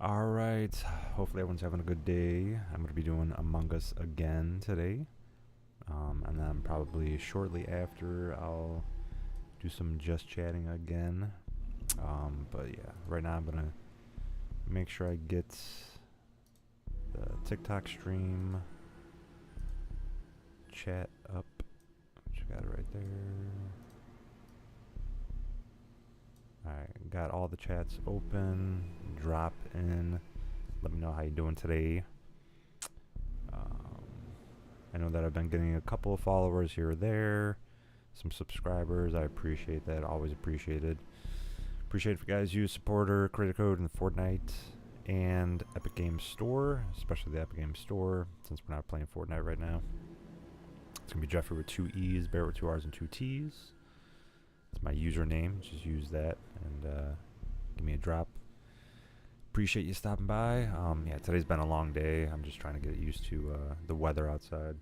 Alright, hopefully everyone's having a good day. I'm going to be doing Among Us again today. And then probably shortly after, I'll do some just chatting again. But yeah, right now I'm going to make sure I get the TikTok stream chat up. Which I got it right there. Alright, got all the chats open. Drop in. Let me know how you're doing today. I know that I've been getting a couple of followers here or there. Some subscribers. I appreciate that. Always appreciated. Appreciate if you guys use supporter, creator code in Fortnite and Epic Games Store. Especially the Epic Games Store, since we're not playing Fortnite right now. It's going to be Jeffrey with 2 E's, Bear with 2 R's and 2 T's. It's my username. Just use that and give me a drop. Appreciate you stopping by. Yeah, today's been a long day. I'm just trying to get used to the weather outside.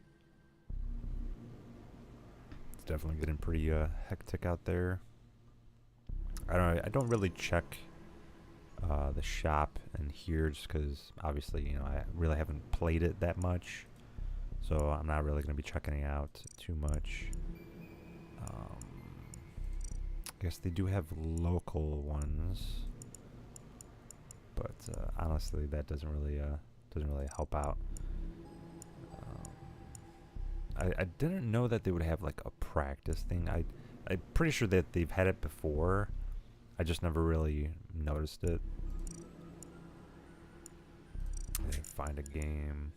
It's definitely getting pretty hectic out there. I don't really check the shop in here just because obviously, you know, I really haven't played it that much. So I'm not really going to be checking it out too much. I guess they do have local ones. But honestly, that doesn't really help out. I didn't know that they would have like a practice thing. I'm pretty sure that they've had it before. I just never really noticed it. Find a game.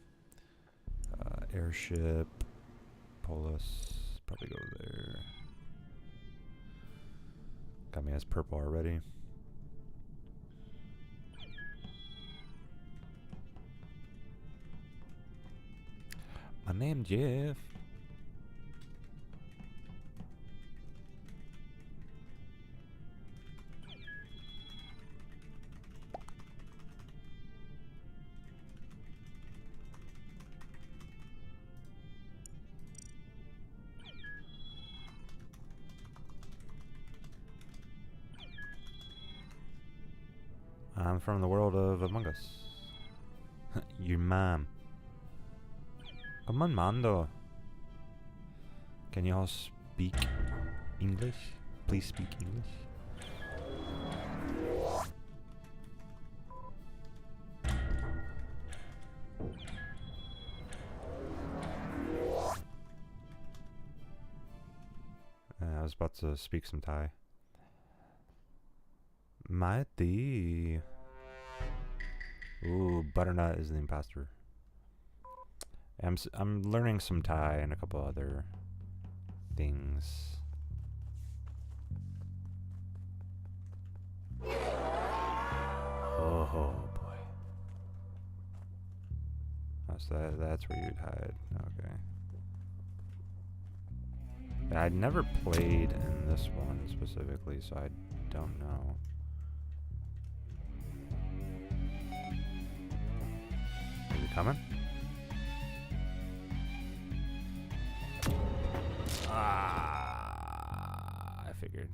Airship. Polus. Probably go there. Got me as purple already. My name Jeff. I'm from the world of Among Us. Your mom. Come on, Mando. Can you all speak English? Please speak English. I was about to speak some Thai. Mighty. Ooh, Butternut is the imposter. I'm learning some Thai and a couple other things. Oh boy. Oh, so that's where you'd hide. Okay. Yeah, I'd never played in this one specifically, so I don't know. Is he coming? I figured.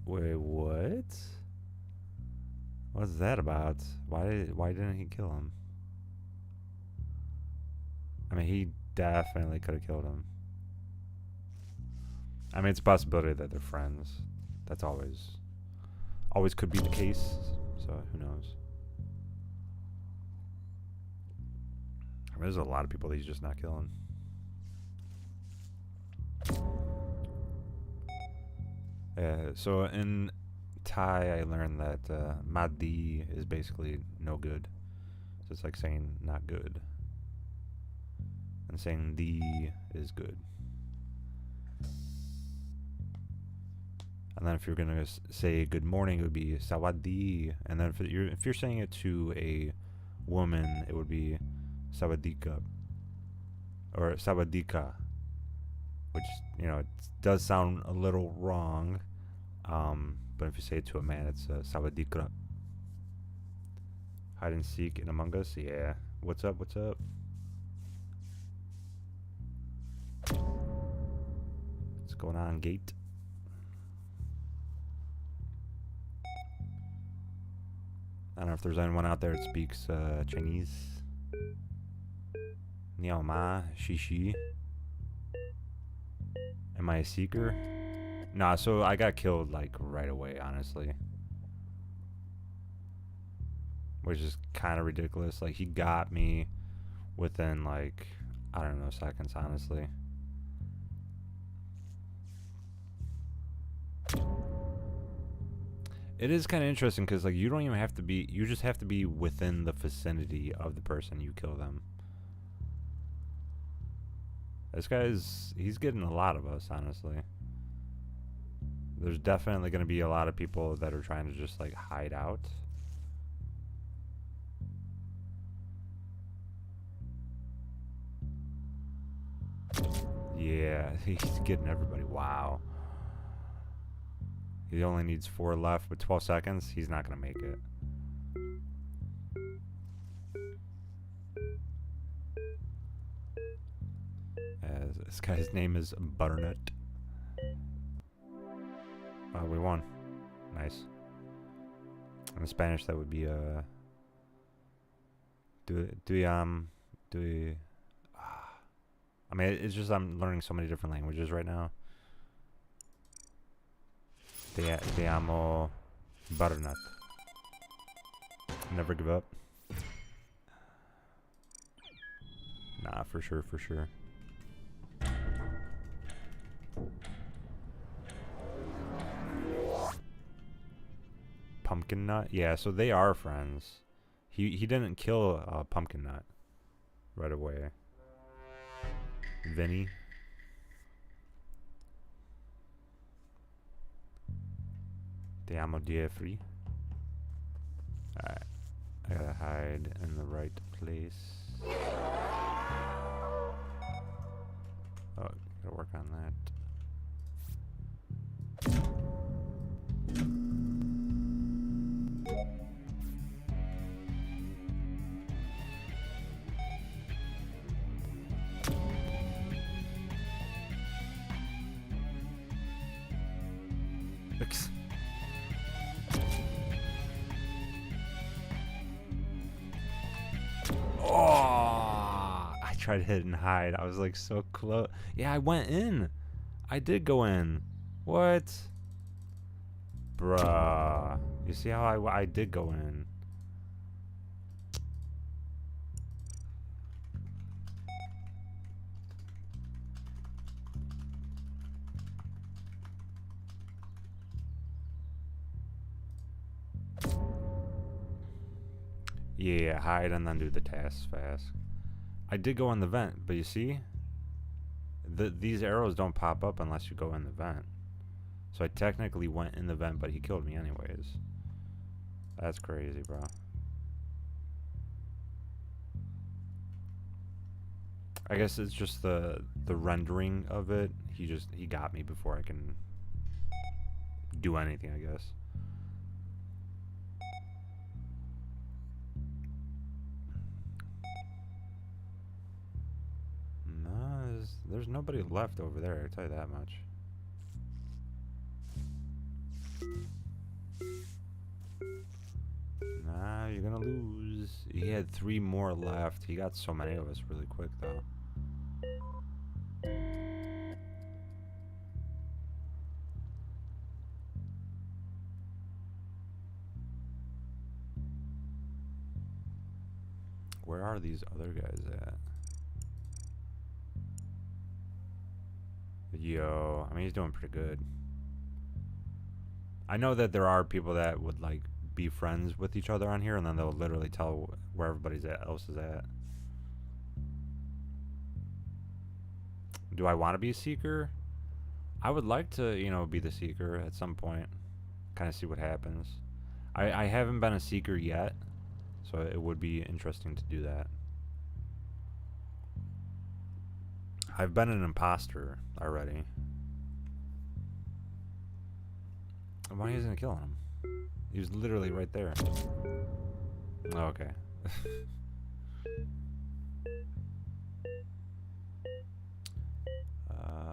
Wait, what? What's that about? Why didn't he kill him? I mean, he definitely could have killed him. I mean, it's a possibility that they're friends. That's always could be the case. So who knows? I mean, there's a lot of people that he's just not killing. So in Thai, I learned that Madi is basically no good. So it's like saying not good. And saying di is good. And then if you're going to say good morning, it would be sawadee. And then if you're saying it to a woman, it would be sawadika. Or sawadika. Which, you know, it does sound a little wrong. But if you say it to a man, it's sawadikra. Hide and seek in Among Us? Yeah. What's up? What's up? going on, Gate? I don't know if there's anyone out there that speaks Chinese. Niao Ma, Shishi. Am I a seeker? Nah, so I got killed like right away, honestly. Which is kind of ridiculous. Like, he got me within like, I don't know, seconds, honestly. It is kind of interesting because like you don't even have to be, you just have to be within the vicinity of the person you kill them. This guy's, he's getting a lot of us, honestly. There's definitely going to be a lot of people that are trying to just like hide out. Yeah, he's getting everybody. Wow. He only needs 4 left with 12 seconds. He's not going to make it. This guy's name is Butternut. We won. Nice. In Spanish, that would be I mean, it's just I'm learning so many different languages right now. Te amo, Butternut. Never give up. Nah, for sure, for sure. Pumpkin Nut? Yeah, so they are friends. He didn't kill Pumpkin Nut right away. Vinny. Te amo, Jeffrey. Alright. I gotta hide in the right place. Oh, gotta work on that. Oh, I tried to hit and hide. I was like so close. Yeah, I went in. I did go in. What? Bruh. You see how I did go in? Yeah, hide and then do the tasks fast. I did go in the vent, but you see? These arrows don't pop up unless you go in the vent. So I technically went in the vent, but he killed me anyways. That's crazy, bro. I guess it's just the rendering of it. He got me before I can do anything, I guess. No, there's nobody left over there, I tell you that much. Nah, you're gonna lose. He had 3 more left. He got so many of us really quick, though. Where are these other guys at? Yo, I mean, he's doing pretty good. I know that there are people that would, like, be friends with each other on here, and then they'll literally tell where everybody else is at. Do I want to be a seeker? I would like to, you know, be the seeker at some point. Kind of see what happens. I haven't been a seeker yet, so it would be interesting to do that. I've been an imposter already. Why isn't it killing him? He was literally right there. Oh, okay.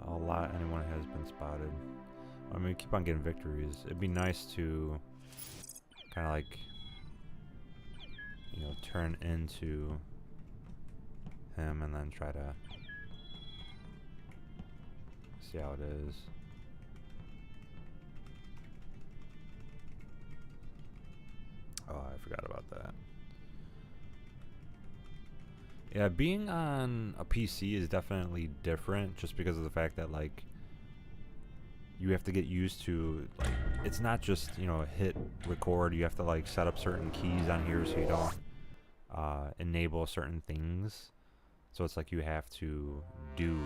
A lot. Anyone has been spotted. I mean, we keep on getting victories. It'd be nice to kind of like, you know, turn into him and then try to see how it is. Oh, I forgot about that. Yeah, being on a PC is definitely different just because of the fact that, like, you have to get used to, like, it's not just, you know, hit record. You have to, like, set up certain keys on here so you don't enable certain things. So it's like you have to do,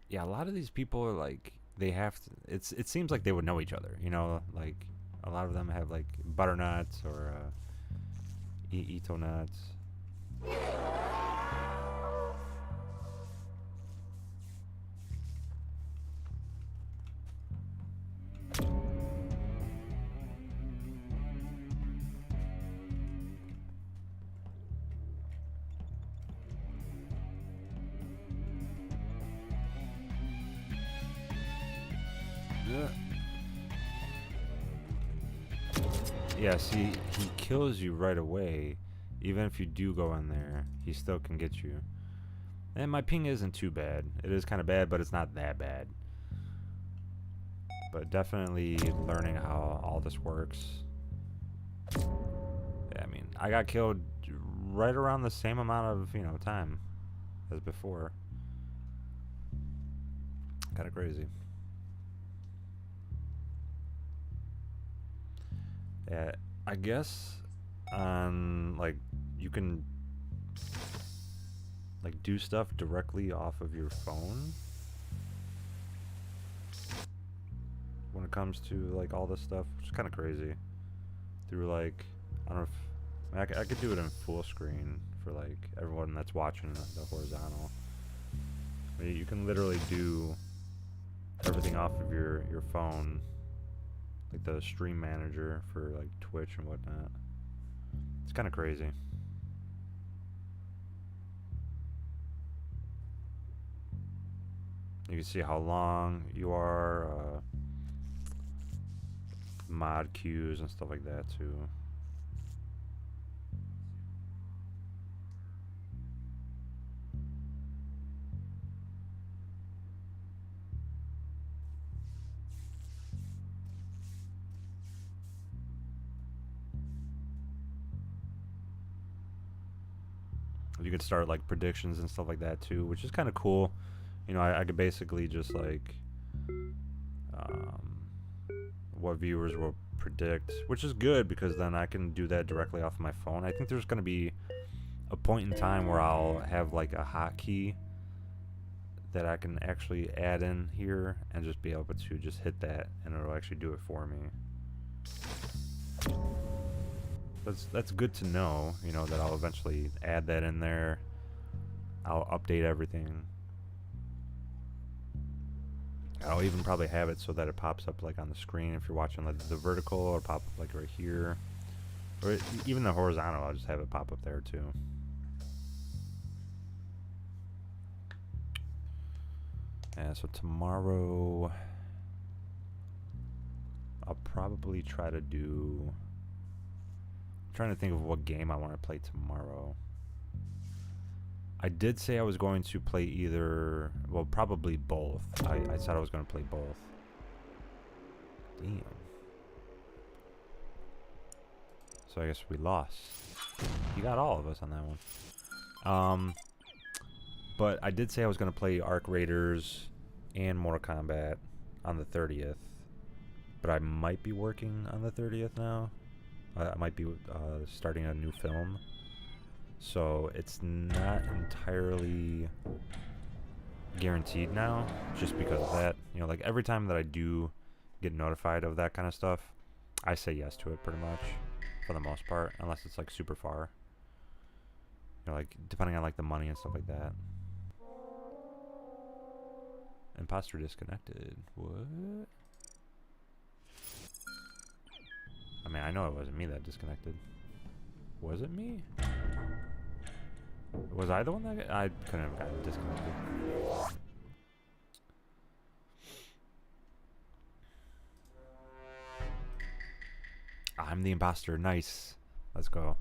yeah, a lot of these people are like, they have to, it seems like they would know each other, you know, like, a lot of them have, like, butternuts or Ito nuts. Yeah, see, he kills you right away. Even if you do go in there, he still can get you. And my ping isn't too bad. It is kind of bad, but it's not that bad. But definitely learning how all this works. Yeah, I mean, I got killed right around the same amount of, you know, time as before. Kind of crazy. Yeah, I guess on, like, you can, like, do stuff directly off of your phone when it comes to, like, all this stuff, which is kind of crazy. Through, like, I don't know if I could do it in full screen for, like, everyone that's watching the horizontal. I mean, you can literally do everything off of your phone, like the stream manager for, like, Twitch and whatnot. It's kind of crazy. You can see how long you are, mod queues and stuff like that too. You could start, like, predictions and stuff like that too, which is kind of cool. You know, I could basically just, like, what viewers will predict, which is good because then I can do that directly off my phone. I think there's going to be a point in time where I'll have, like, a hotkey that I can actually add in here and just be able to just hit that and it'll actually do it for me. That's good to know, you know, that I'll eventually add that in there. I'll update everything. I'll even probably have it so that it pops up, like, on the screen if you're watching, like, the vertical, or pop up, like, right here. Or even the horizontal, I'll just have it pop up there too. Yeah, so tomorrow I'll probably try to do, I'm trying to think of what game I want to play tomorrow. I did say I was going to play either, well, probably both. I said I was going to play both. Damn. So I guess we lost. You got all of us on that one. But I did say I was going to play Arc Raiders and Mortal Kombat on the 30th. But I might be working on the 30th now. I might be starting a new film. So it's not entirely guaranteed now, just because of that. You know, like, every time that I do get notified of that kind of stuff, I say yes to it pretty much, for the most part, unless it's, like, super far. You know, like, depending on, like, the money and stuff like that. Imposter disconnected. What? I mean, I know it wasn't me that disconnected. Was it me? Was I the one that I couldn't have gotten disconnected? I'm the imposter. Nice. Let's go.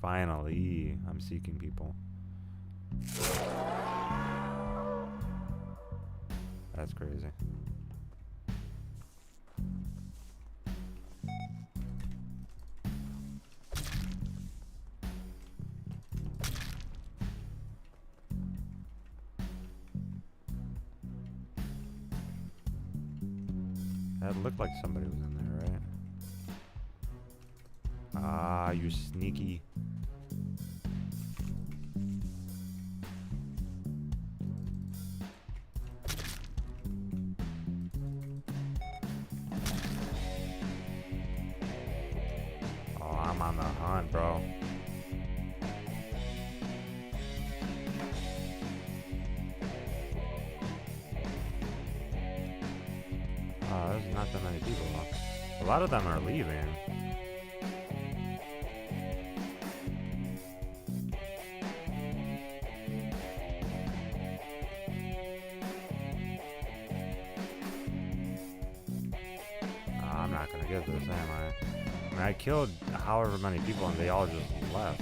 Finally, I'm seeking people. That's crazy. That looked like somebody was in there, right? Ah, you sneaky. Oh, I'm on the hunt, bro. Oh, there's not that many people. A lot of them are leaving. I'm not gonna get this, am I? I mean, I killed however many people and they all just left.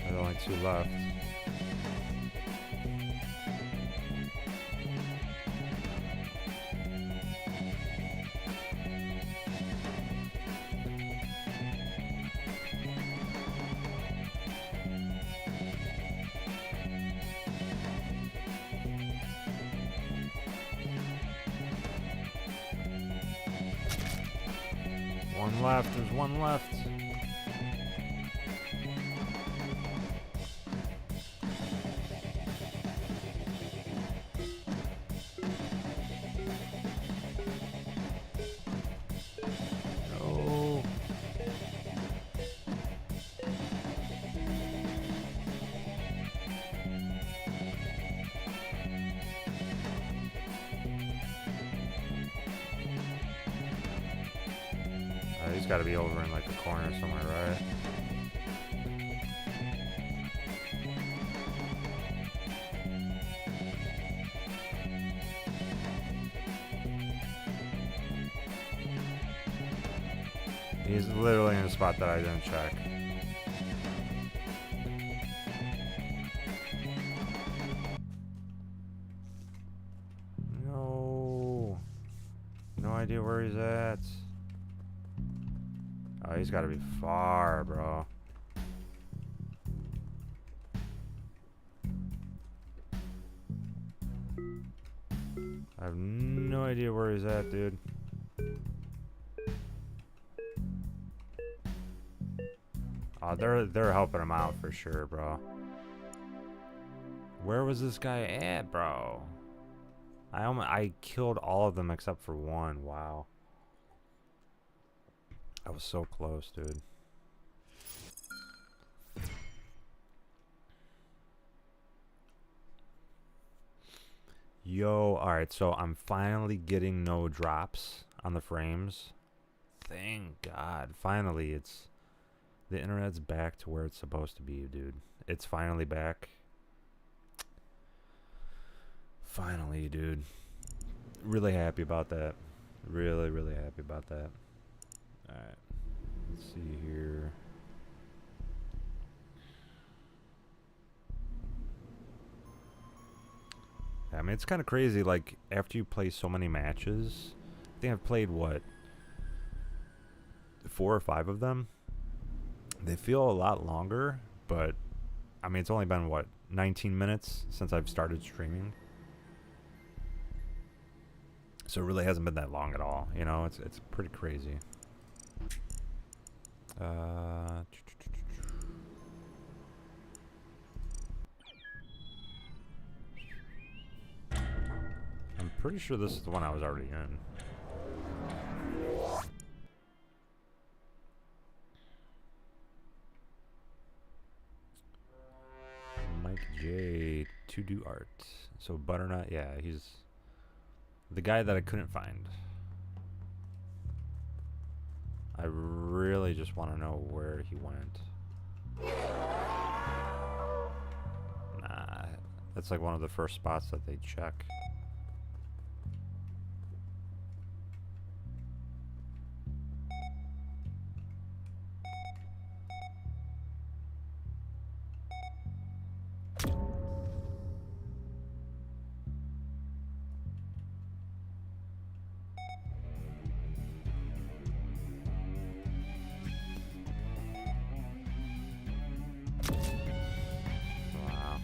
There's only 2 left. One left, there's one left. No. He's got to be over in like the corner somewhere, right? He's literally in a spot that I didn't check. No. No idea where he's at. Oh, he's got to be far, bro. I have no idea where he's at, dude. Oh, they're helping him out for sure, bro. Where was this guy at, bro? I killed all of them except for one. Wow. I was so close, dude. Yo, alright, so I'm finally getting no drops on the frames. Thank God. Finally, the internet's back to where it's supposed to be, dude. It's finally back. Finally, dude. Really happy about that. Really, really happy about that. Alright. Let's see here. I mean, it's kind of crazy, like, after you play so many matches, I think I've played, what, 4 or 5 of them? They feel a lot longer, but, I mean, it's only been, what, 19 minutes since I've started streaming? So it really hasn't been that long at all, you know? It's pretty crazy. I'm pretty sure this is the one I was already in. Mike J to do art. So Butternut, yeah, he's the guy that I couldn't find. I really just want to know where he went. Nah, that's like one of the first spots that they check. Wow.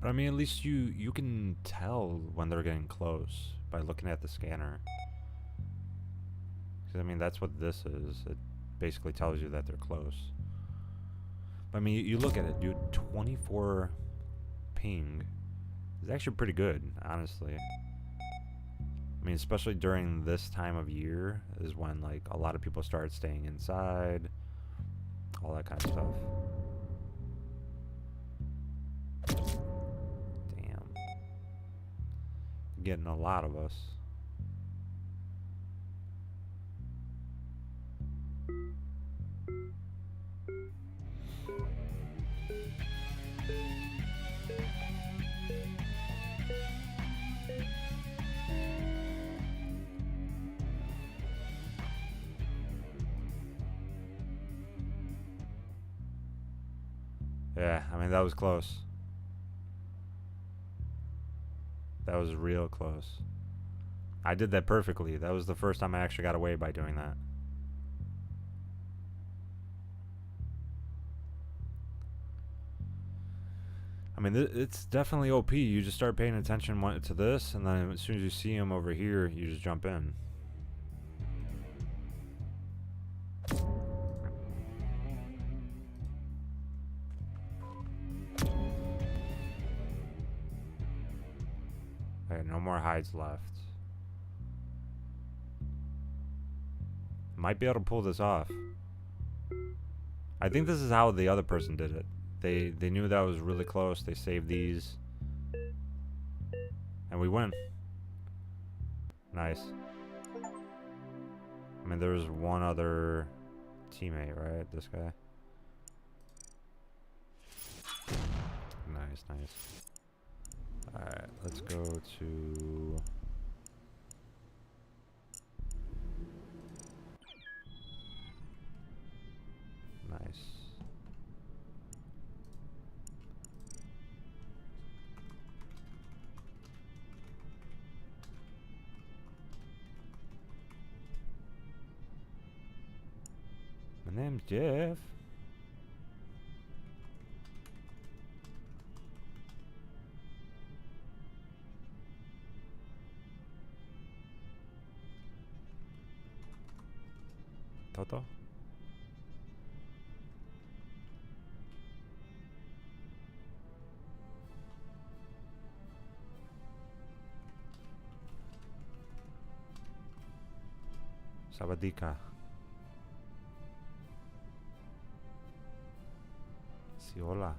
But I mean, at least you can tell when they're getting close by looking at the scanner. 'Cause I mean, that's what this is. It basically tells you that they're close. But I mean, you look at it, dude. 24 ping is actually pretty good, honestly. I mean, especially during this time of year is when like a lot of people start staying inside, all that kind of stuff. Damn. Getting a lot of us. Yeah, I mean, that was close. That was real close. I did that perfectly. That was the first time I actually got away by doing that. I mean, it's definitely OP. You just start paying attention to this, and then as soon as you see him over here, you just jump in. Alright, no more hides left. Might be able to pull this off. I think this is how the other person did it. They knew that was really close. They saved these. And we win. Nice. I mean, there's one other teammate, right? This guy. Nice, nice. Alright, let's go to... Nice. My name's Jeff. Toto? Sabadika. Sí, hola.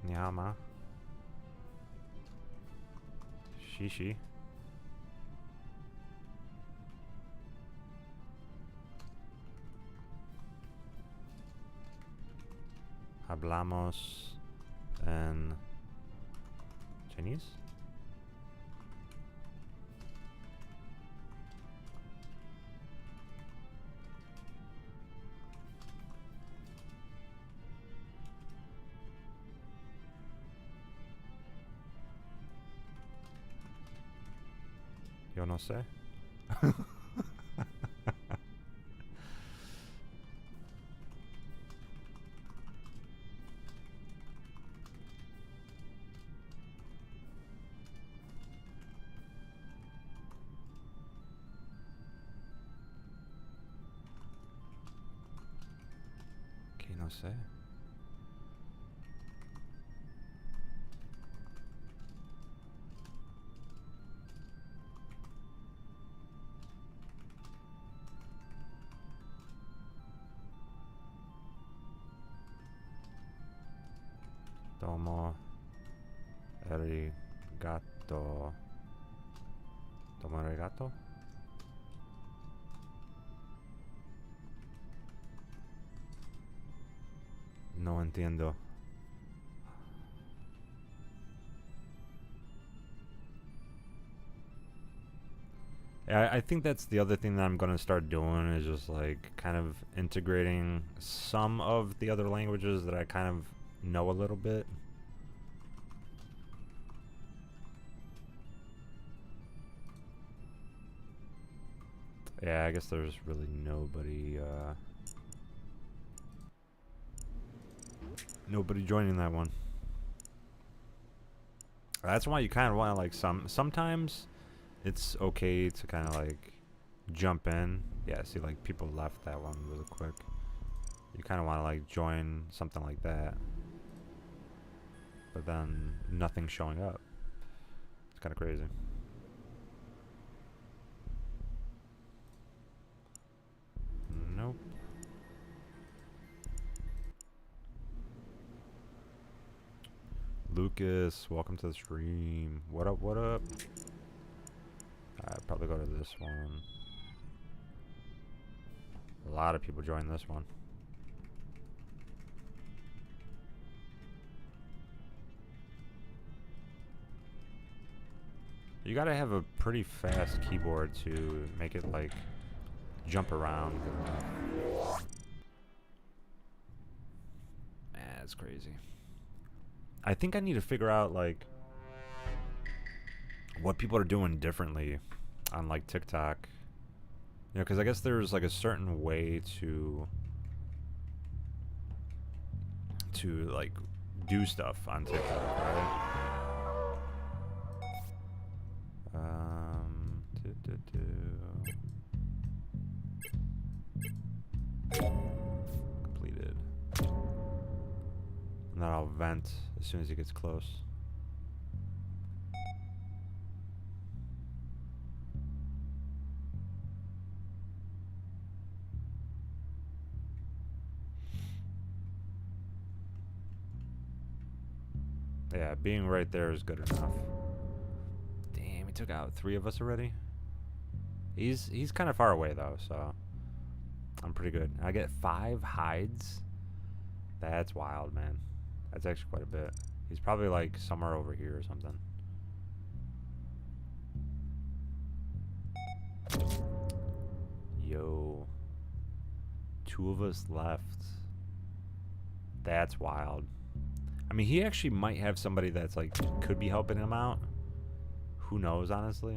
Nyama. Shishi. Hablamos en Chinese? Yo no sé. gonna say. Domo arigato. Domo arigato? No entiendo. Yeah, I think that's the other thing that I'm gonna start doing is just like kind of integrating some of the other languages that I kind of know a little bit. Yeah, I guess there's really nobody joining that one. That's why you kind of want to like sometimes it's okay to kind of like jump in. Yeah, see, like people left that one really quick. You kind of want to like join something like that, but then nothing's showing up. It's kind of crazy. Nope. Lucas, welcome to the stream. What up, what up? I'd probably go to this one. A lot of people join this one. You gotta have a pretty fast keyboard to make it like jump around good enough. That's crazy. I think I need to figure out like what people are doing differently on like TikTok. You know, because I guess there's like a certain way to like do stuff on TikTok, right? Completed. And then I'll vent as soon as it gets close. Yeah, being right there is good enough. Damn, he took out 3 of us already. He's kind of far away though, so I'm pretty good. I get 5 hides. That's wild, man. That's actually quite a bit. He's probably like somewhere over here or something. Yo. 2 of us left. That's wild. I mean, he actually might have somebody that's like could be helping him out. Who knows, honestly?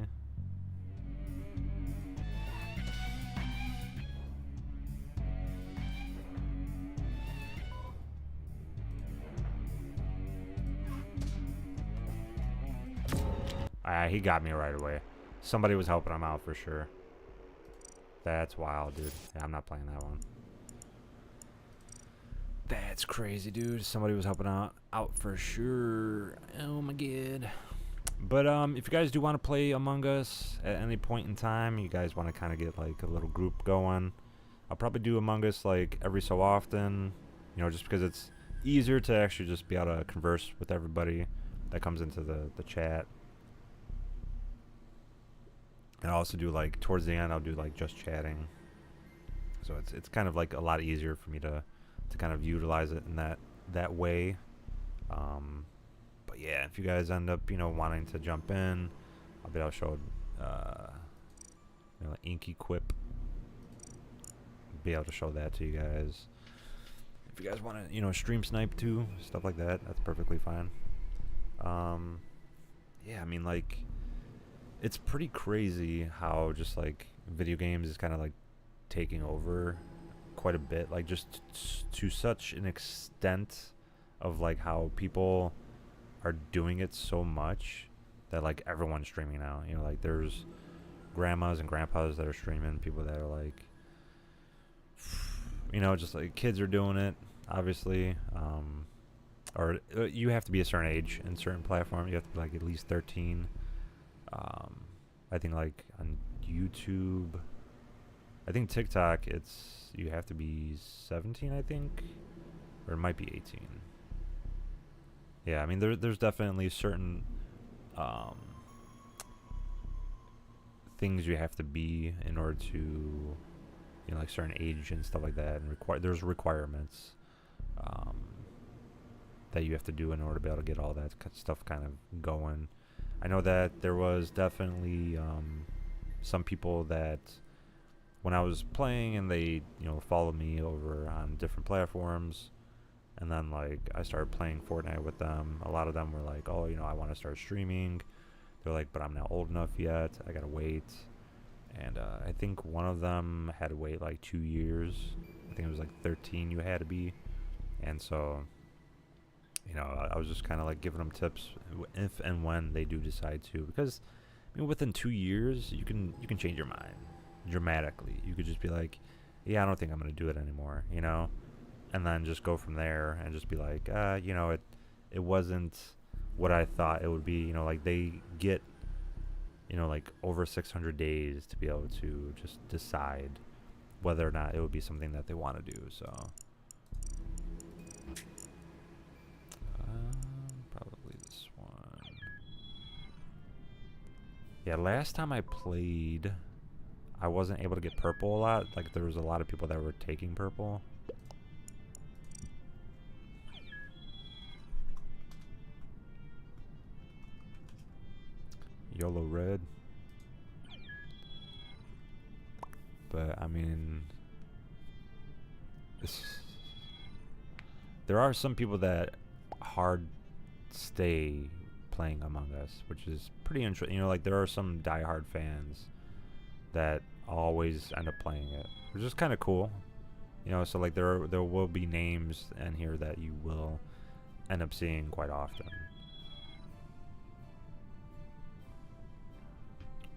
He got me right away. Somebody was helping him out for sure. That's wild, dude. Yeah, I'm not playing that one. That's crazy, dude. Somebody was helping out for sure. Oh my god. But if you guys do want to play Among Us at any point in time, you guys want to kind of get like a little group going, I'll probably do Among Us like every so often, you know, just because it's easier to actually just be able to converse with everybody that comes into the chat. And I'll also do like towards the end I'll do like just chatting. So it's kind of like a lot easier for me to kind of utilize it in that way. But yeah, if you guys end up, you know, wanting to jump in, I'll be able to show you know, Inky Quip. Be able to show that to you guys. If you guys want to, you know, stream snipe too, stuff like that, that's perfectly fine. Yeah, I mean, like, it's pretty crazy how just like video games is kind of like taking over quite a bit, like just to such an extent of like how people are doing it so much that like everyone's streaming now. You know, like there's grandmas and grandpas that are streaming, people that are like, you know, just like kids are doing it. obviously. Or you have to be a certain age in certain platforms. You have to be like at least 13. I think like on YouTube, I think TikTok, you have to be 17, I think, or it might be 18. Yeah, I mean there's definitely certain things you have to be in order to, like certain age and stuff like that, and there's requirements that you have to do in order to be able to get all that stuff kind of going. I know that there was definitely some people that when I was playing and they followed me over on different platforms, and then like I started playing Fortnite with them. A lot of them were like, oh, I want to start streaming. They're like, but I'm not old enough yet. I gotta wait. And I think one of them had to wait like 2 years. I think it was like 13 you had to be. And so, I was just kind of like giving them tips if and when they do decide to. Because, within 2 years, you can change your mind dramatically. You could just be like, yeah, I don't think I'm going to do it anymore, And then just go from there and just be like, it wasn't what I thought it would be. Like they get like over 600 days to be able to just decide whether or not it would be something that they want to do. So probably this one. Yeah, last time I played, I wasn't able to get purple a lot. Like there was a lot of people that were taking purple. YOLO red. But I mean, there are some people that hard stay playing Among Us, which is pretty interesting. Like there are some diehard fans that always end up playing it, which is kind of cool. So like there will be names in here that you will end up seeing quite often.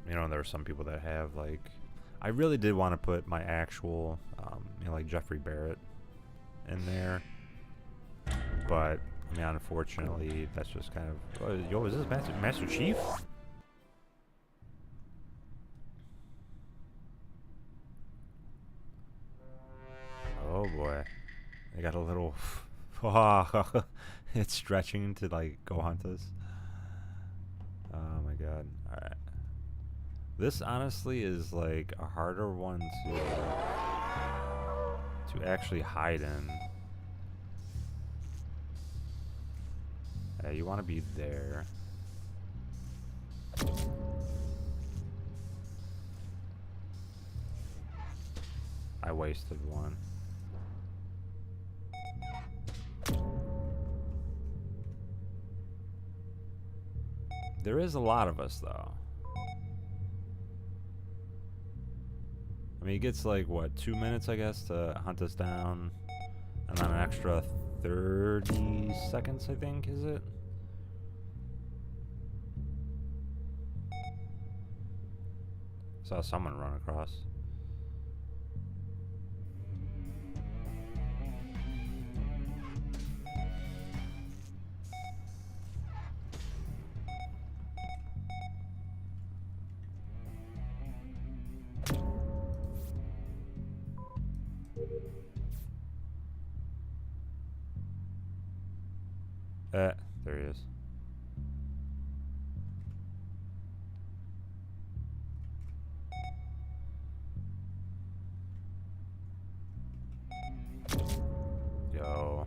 There are some people that have like, I really did want to put my actual, like Jeffrey Barrett in there, but unfortunately, that's just kind of. Yo, is this Master Chief? Oh boy, I got a little. It's stretching to like go hunt us. Oh my god! All right. This honestly is like a harder one to actually hide in. You want to be there. I wasted one. There is a lot of us though. It gets like, what, 2 minutes, I guess, to hunt us down. And then an extra 30 seconds, I think, is it? Saw someone run across. There he is. Yo.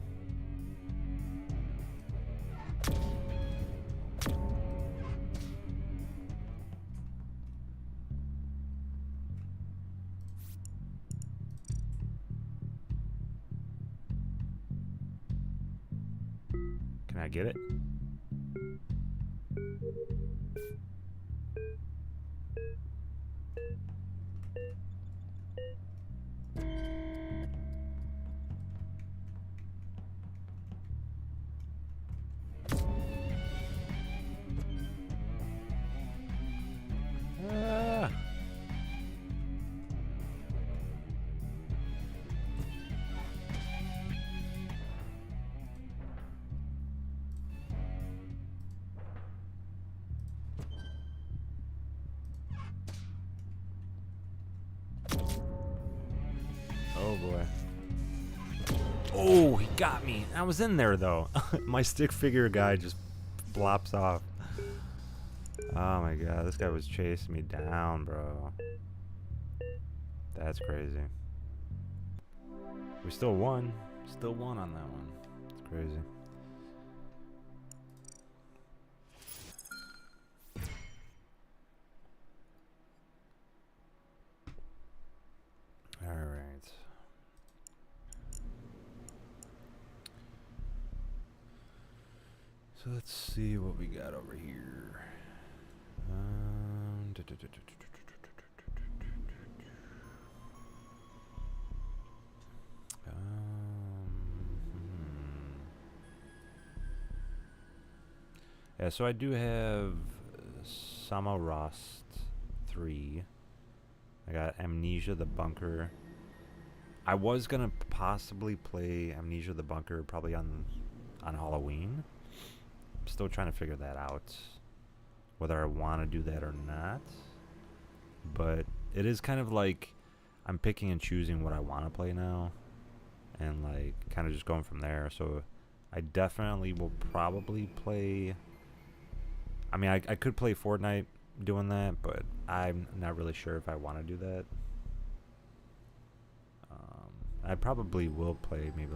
Can I get it? boy. Oh, he got me. I was in there, though. My stick figure guy just flops off. Oh, my God. This guy was chasing me down, bro. That's crazy. We still won. Still won on that one. It's crazy. All right. So let's see what we got over here. Yeah, so I do have Samorost 3. I got Amnesia the Bunker. I was gonna possibly play Amnesia the Bunker probably on Halloween. I'm still trying to figure that out, whether I want to do that or not. But it is kind of like I'm picking and choosing what I want to play now, and like kind of just going from there. So I definitely will probably play. I mean, I could play Fortnite doing that, but I'm not really sure if I want to do that. I probably will play maybe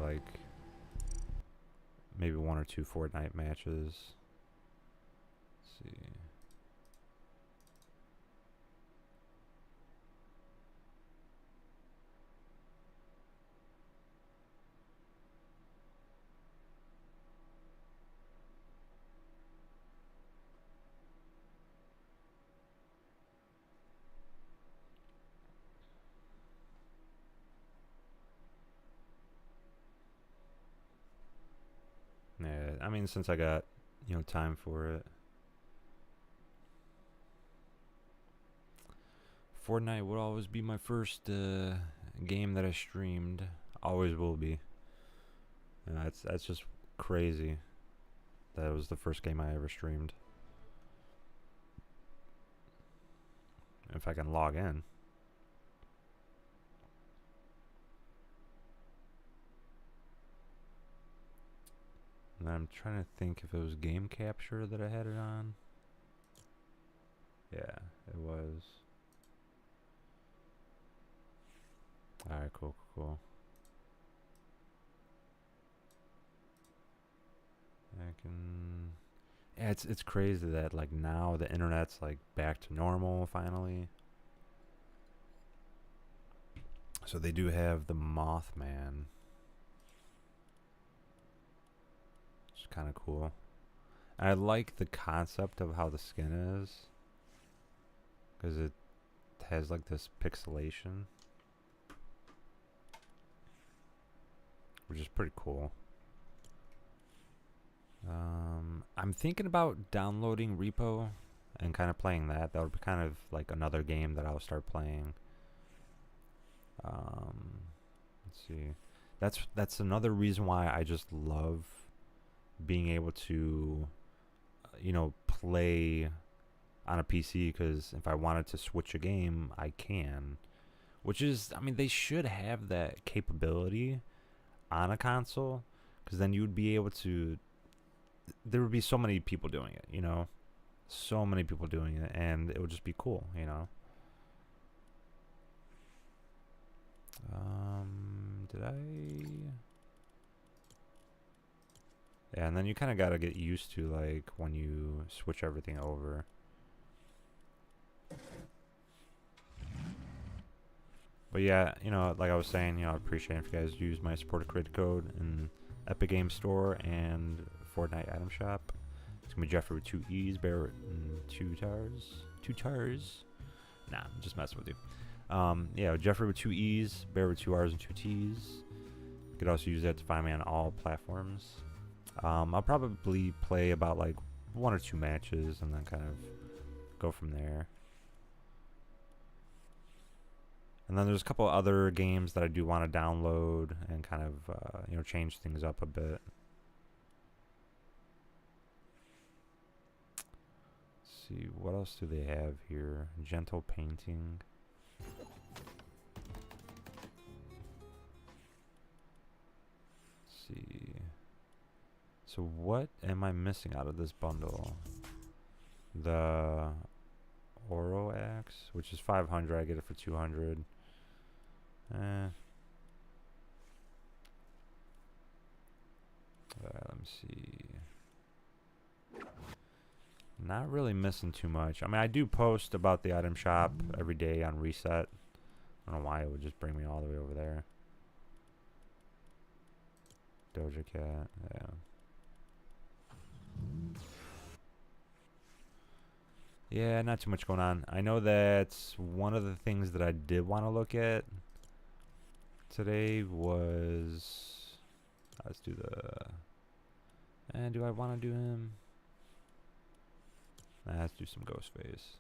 1 or 2 Fortnite matches. Let's see. Yeah, I mean, since I got, time for it. Fortnite will always be my first game that I streamed. Always will be. That's just crazy. That was the first game I ever streamed. If I can log in. And I'm trying to think if it was Game Capture that I had it on. Yeah, it was. Alright, cool. I can... Yeah, it's crazy that like now the internet's like back to normal finally. So they do have the Mothman. It's kind of cool. I like the concept of how the skin is, because it has like this pixelation, which is pretty cool. I'm thinking about downloading Repo and kind of playing that. That would be kind of like another game that I'll start playing. Let's see. That's another reason why I just love being able to, play on a PC, because if I wanted to switch a game, I can. Which is, I mean, they should have that capability on a console, because then you would be able to. There would be so many people doing it, so many people doing it, and it would just be cool, Did I? Yeah, and then you kind of got to get used to like when you switch everything over. But yeah, like I was saying, I appreciate if you guys use my supporter credit code in Epic Games Store and Fortnite Item Shop. It's gonna be Jeffrey with 2 E's, Barrett and 2 Tars. 2 Tars? Nah, I'm just messing with you. Yeah, Jeffrey with 2 E's, Barrett with 2 R's and 2 T's. You could also use that to find me on all platforms. I'll probably play about like 1 or 2 matches and then kind of go from there. And then there's a couple other games that I do want to download and kind of, change things up a bit. Let's see, what else do they have here? Gentle painting. So what am I missing out of this bundle? The Oro Axe, which is 500. I get it for 200. Let me see. Not really missing too much. I mean, I do post about the item shop every day on Reset. I don't know why it would just bring me all the way over there. Doja Cat, yeah. Yeah, not too much going on. I know that's one of the things that I did want to look at today was... Let's do the... And do I want to do him? Let's do some Ghostface.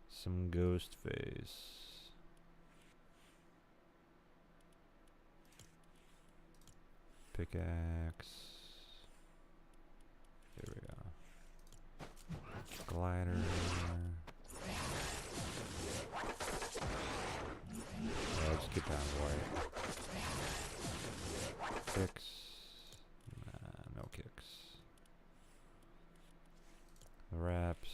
Some Ghostface. Pickaxe. Here we go. Glider. Yeah, just get down white. Kicks. Nah, no kicks. Wraps.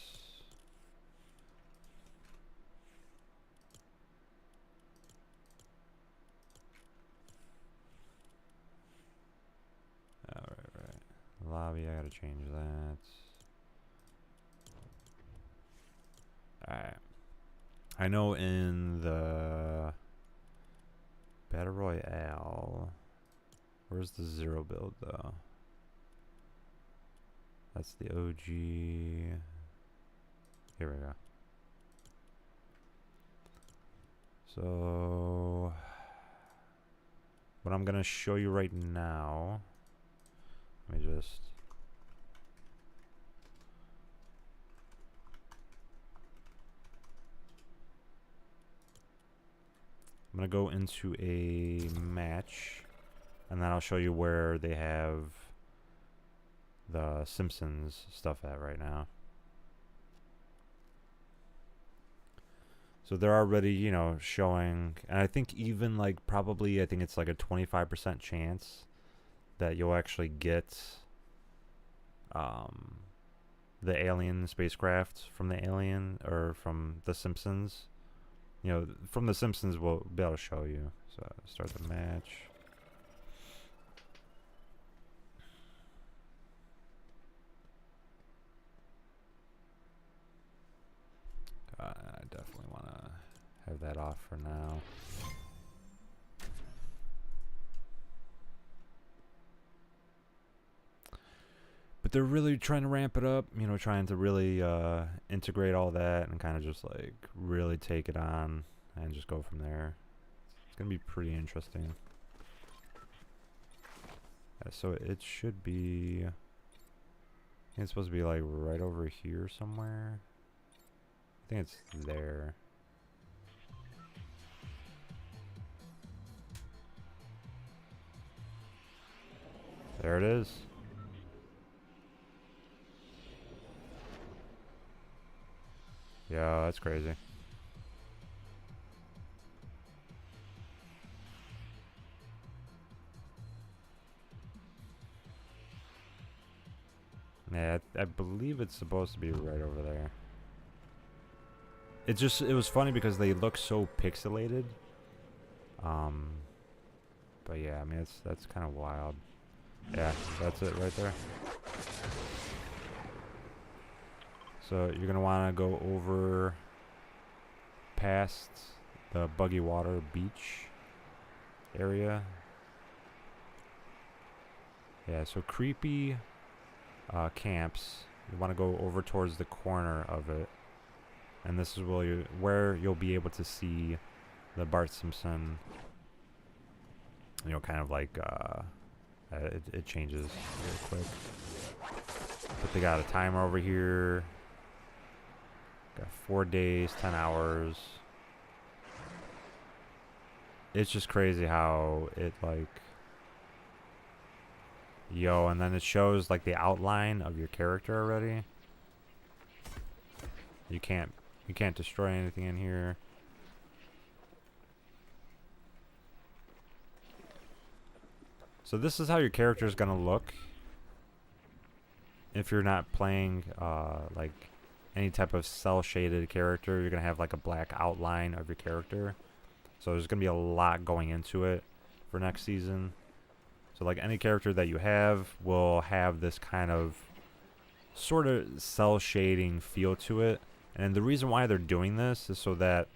Right. Lobby, I gotta change that. Alright. I know in the Battle Royale, where's the 0 build though? That's the OG. Here we go. So what I'm gonna show you right now, let me just I'm gonna go into a match and then I'll show you where they have the Simpsons stuff at right now. So they're already, you know, showing, and I think even like probably, I think it's like a 25% chance that you'll actually get the alien spacecraft from the Alien or from the Simpsons. You know, from the Simpsons we'll be able to show you. So start the match. I definitely want to have that off for now. But they're really trying to ramp it up, you know, trying to really integrate all that and kind of just like really take it on and just go from there. It's going to be pretty interesting. Yeah, so it should be, I think it's supposed to be like right over here somewhere. I think it's there. There it is. Yeah, that's crazy. Yeah, I believe it's supposed to be right over there. It was funny because they look so pixelated. But yeah, I mean, that's kind of wild. Yeah, that's it right there. So you're gonna want to go over past the Buggy Water Beach area. Yeah, so creepy camps. You want to go over towards the corner of it, and this is where you'll be able to see the Bart Simpson. You know, kind of like it changes real quick. But they got a timer over here. Got 4 days, 10 hours. It's just crazy how it like, yo, and then it shows like the outline of your character already. You can't destroy anything in here. So this is how your character is gonna look if you're not playing like any type of cell shaded character. You're gonna have like a black outline of your character. So there's gonna be a lot going into it for next season. So like any character that you have will have this kind of sort of cell shading feel to it. And the reason why they're doing this is so that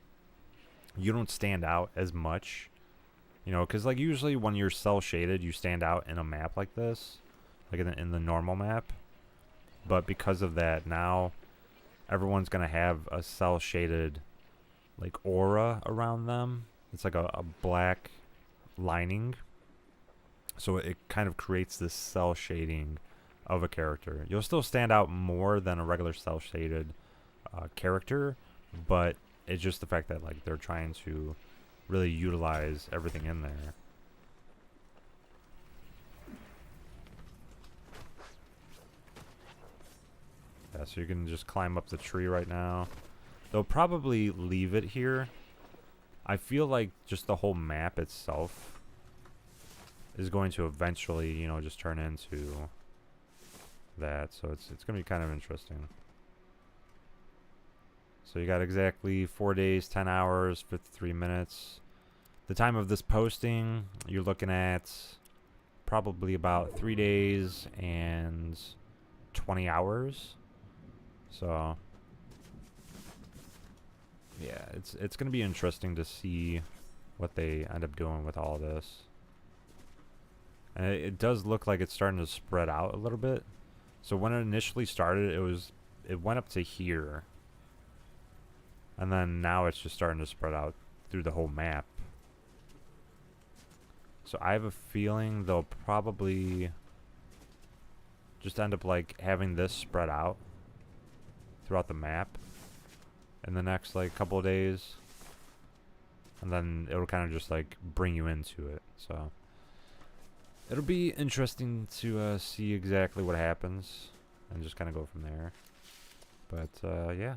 you don't stand out as much. You know, because like usually when you're cell shaded, you stand out in a map like this, like in the normal map. But because of that, now everyone's gonna have a cell shaded like aura around them. It's like a black lining, so it kind of creates this cell shading of a character. You'll still stand out more than a regular cell shaded character, but it's just the fact that like they're trying to really utilize everything in there. Yeah, so you can just climb up the tree right now. They'll probably leave it here. I feel like just the whole map itself is going to eventually, you know, just turn into that. So it's going to be kind of interesting. So you got exactly 4 days, 10 hours, 53 minutes. The time of this posting, you're looking at probably about 3 days and 20 hours. So yeah, it's going to be interesting to see what they end up doing with all this. And it does look like it's starting to spread out a little bit. So when it initially started, it went up to here. And then now it's just starting to spread out through the whole map. So I have a feeling they'll probably just end up like having this spread out throughout the map in the next like couple of days. And then it'll kind of just like bring you into it. So it'll be interesting to see exactly what happens and just kind of go from there. But yeah.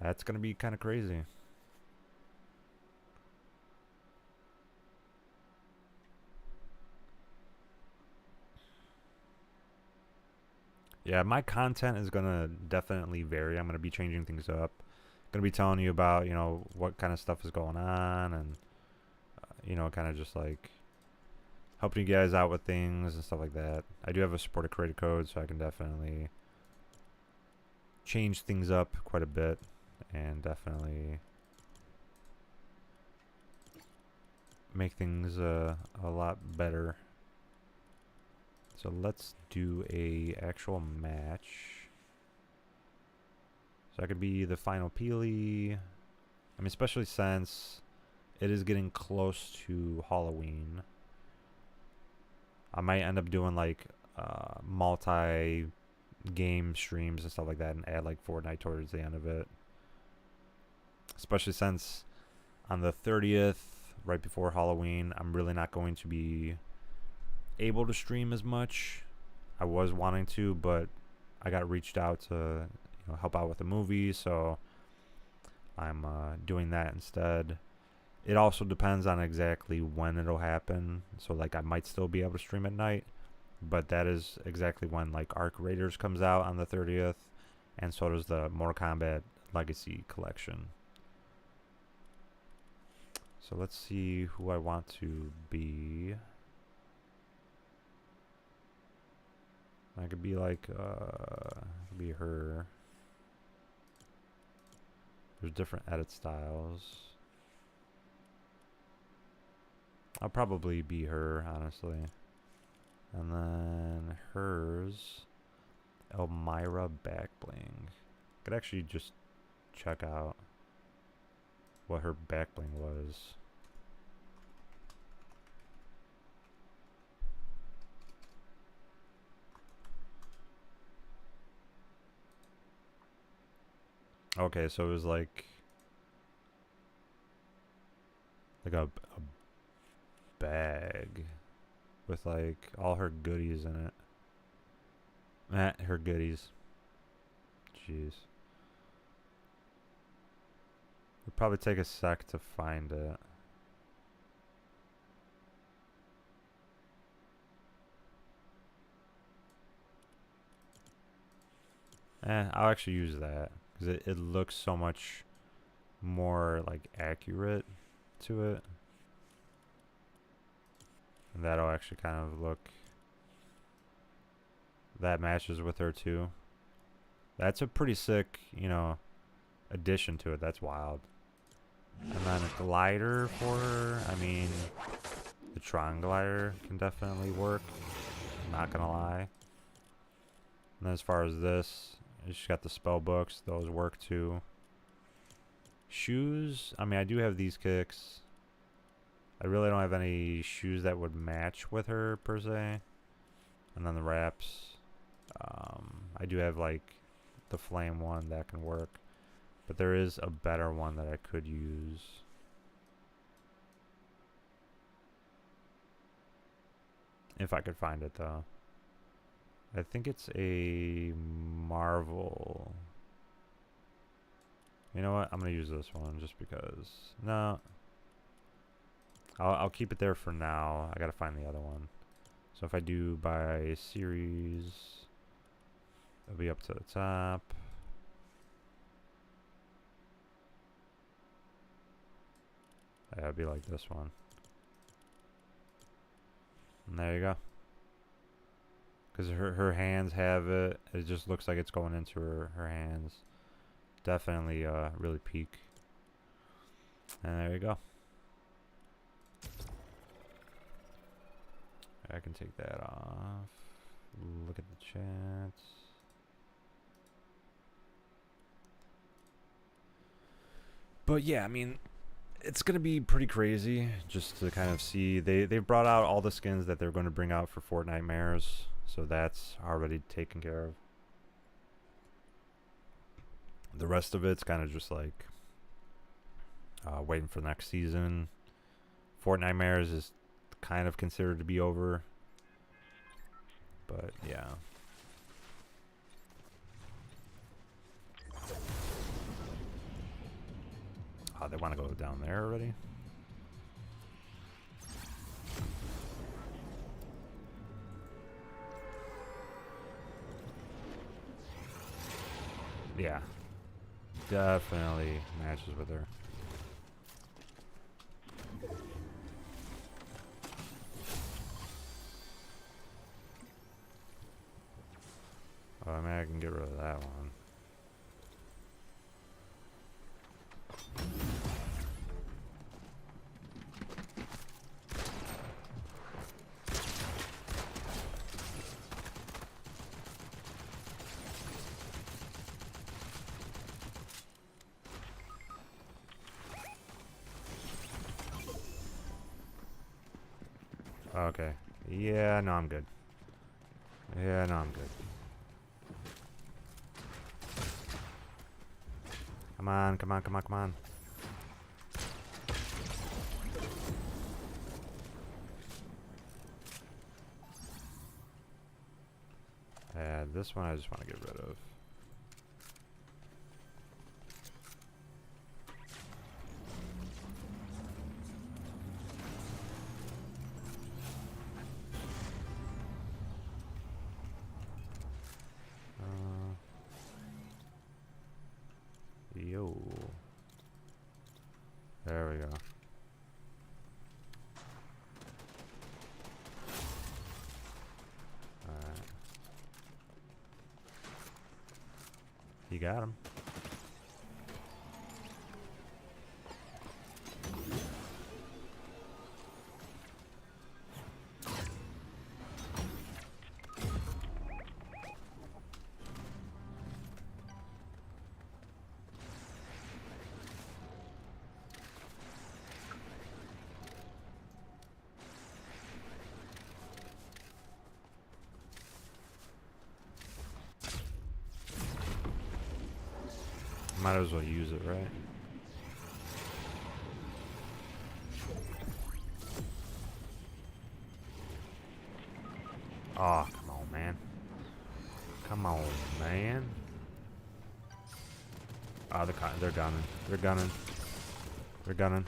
That's going to be kind of crazy. Yeah, my content is going to definitely vary. I'm going to be changing things up. Going to be telling you about, you know, what kind of stuff is going on and, you know, kind of just like helping you guys out with things and stuff like that. I do have a supported creator code, so I can definitely change things up quite a bit and definitely make things a lot better. So let's do a actual match. So I could be the final Peely. I mean, especially since it is getting close to Halloween. I might end up doing like multi-game streams and stuff like that and add like Fortnite towards the end of it. Especially since on the 30th, right before Halloween, I'm really not going to be able to stream as much. I was wanting to, but I got reached out to, you know, help out with the movie, so I'm doing that instead. It also depends on exactly when it'll happen. So like I might still be able to stream at night, but that is exactly when like Arc Raiders comes out on the 30th, and so does the Mortal Kombat Legacy Collection. So let's see who I want to be. I could be like, be her. There's different edit styles. I'll probably be her, honestly. And then hers, Elmira Backbling. Could actually just check out what her backbling was. Okay, so it was like a bag with like all her goodies in it. Her goodies. Jeez. It'd probably take a sec to find it. I'll actually use that because it looks so much more like accurate to it. And that'll actually kind of look, that matches with her too. That's a pretty sick, you know, addition to it. That's wild. And then a glider for her. I mean, the Tron glider can definitely work. I'm not gonna lie. And then as far as this, she's got the spell books. Those work too. Shoes. I mean, I do have these kicks. I really don't have any shoes that would match with her per se. And then the wraps. I do have like the flame one that can work. But there is a better one that I could use. If I could find it though. I think it's a Marvel. You know what? I'm gonna use this one just because. No. I'll keep it there for now. I gotta find the other one. So if I do by series, it'll be up to the top. Yeah, it'll be like this one. And there you go. Because her hands have it. It just looks like it's going into her hands. Definitely really peak. And there you go. I can take that off. Look at the chats. But yeah, I mean, it's gonna be pretty crazy just to kind of see. They've brought out all the skins that they're going to bring out for Fortnitemares, so that's already taken care of. The rest of it's kind of just like waiting for the next season. Fortnitemares is kind of considered to be over, but yeah. Oh, they want to go down there already? Yeah. Definitely matches with her. Oh, I mean, I can get rid of that one. Okay. Yeah, no, I'm good. Yeah, no, I'm good. Come on, come on, come on, come on. This one I just want to get rid of. Yo. There we go. Alright. You got him. Might as well use it, right? Oh, come on, man. Come on, man. Oh, they're gunning. They're gunning. They're gunning.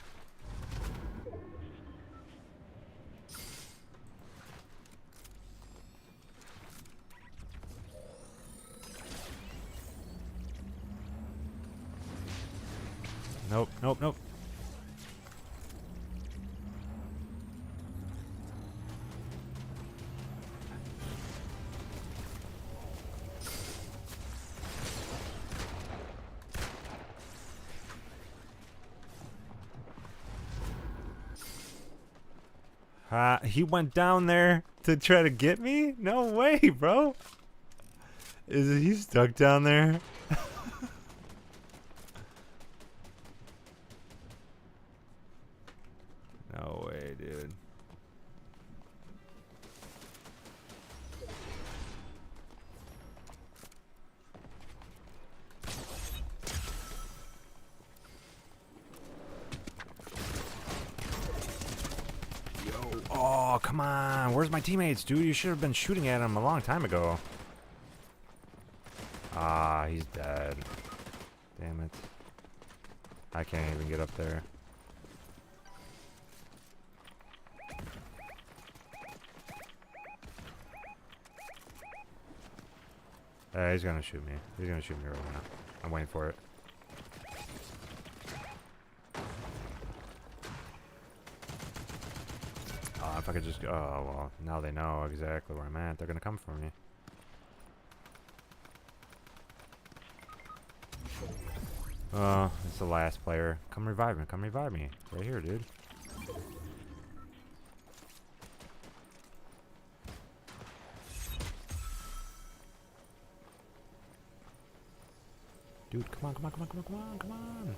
Nope, nope, nope. He went down there to try to get me? No way, bro. Is he stuck down there? No way, dude. Yo. Oh, come on. Where's my teammates, dude? You should have been shooting at him a long time ago. Ah, he's dead. Damn it. I can't even get up there. He's gonna shoot me. He's gonna shoot me right now. I'm waiting for it. Oh, if I could just go. Oh, well, now they know exactly where I'm at. They're gonna come for me. Oh, it's the last player. Come revive me. Come revive me. Right here, dude. Dude, come on, come on, come on, come on, come on, come on.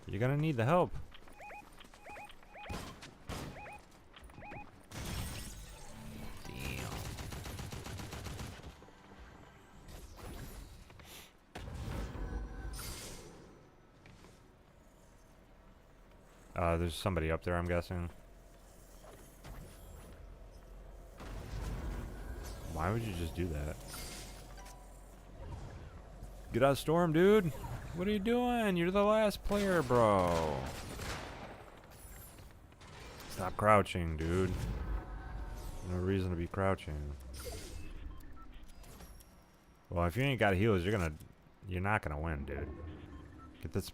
You're gonna need the help. There's somebody up there, I'm guessing. Why would you just do that? Get out of storm, dude. What are you doing? You're the last player, bro. Stop crouching, dude. No reason to be crouching. Well, if you ain't got heals, you're not gonna win, dude. Get this.